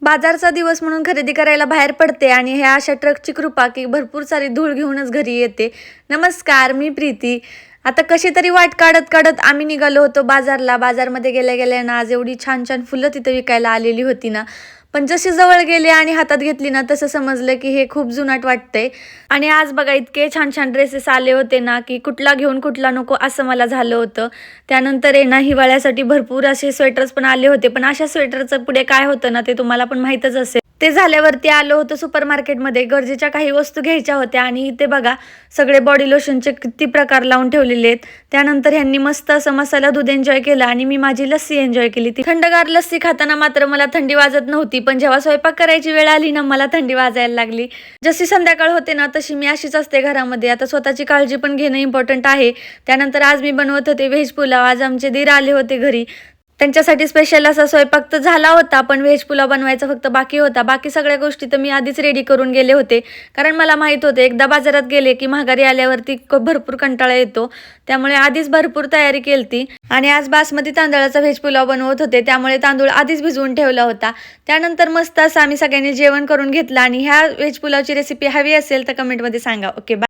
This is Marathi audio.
बाजारचा दिवस म्हणून खरेदी करायला बाहेर पडते आणि ह्या अशा ट्रकची कृपा की भरपूर सारी धूळ घेऊनच घरी येते. नमस्कार, मी प्रीती. आता कशी तरी वाट काढत काढत आम्ही निघालो होतो बाजारला. बाजारमध्ये गेल्या गेल्या ना आज एवढी छान छान फुलं तिथं विकायला आलेली होती ना, पण जशी जवळ गेले आणि हातात घेतली ना तसं समजलं की हे खूप जुनाट वाटतंय. आणि आज बघा इतके छान छान ड्रेसेस आले होते ना की कुठला घेऊन कुठला नको असं मला झालं होतं. त्यानंतर आहे ना हिवाळ्यासाठी भरपूर असे स्वेटर्स पण आले होते, पण अशा स्वेटरचं पुढे काय होतं ना ते तुम्हाला पण माहीतच असेल. ते झाल्यावरती आलो होतो सुपर मार्केटमध्ये. गरजेच्या काही वस्तू घ्यायच्या होत्या आणि इथे बघा सगळे बॉडी लोशनचे किती प्रकार लावून ठेवलेले आहेत. त्यानंतर ह्यांनी मस्त असं मसाला दूध एन्जॉय केलं आणि मी माझी लस्सी एन्जॉय केली. ती थंडगार लस्सी खाताना मात्र मला थंडी वाजत नव्हती, पण जेव्हा स्वयंपाक करायची वेळ आली ना मला थंडी वाजायला लागली. जशी संध्याकाळ होते ना तशी मी अशीच असते घरामध्ये. आता स्वतःची काळजी पण घेणं इम्पॉर्टंट आहे. त्यानंतर आज मी बनवत होते व्हेज पुलाव. आज आमचे दीर आले होते घरी. त्यांच्यासाठी स्पेशल असा स्वयंपाक तर झाला होता, पण व्हेज पुलाव बनवायचा फक्त बाकी होता. बाकी सगळ्या गोष्टी तर मी आधीच रेडी करून गेले होते, कारण मला माहीत होते एकदा बाजारात गेले की माघारी आल्यावरती भरपूर कंटाळा येतो. त्यामुळे आधीच भरपूर तयारी केलती. आणि आज बासमती तांदळाचा व्हेज पुलाव बनवत होते, त्यामुळे तांदूळ आधीच भिजवून ठेवला होता. त्यानंतर मस्त असं आम्ही सगळ्यांनी जेवण करून घेतलं. आणि ह्या व्हेज पुलावची रेसिपी हवी असेल तर कमेंटमध्ये सांगा. Okay, bye.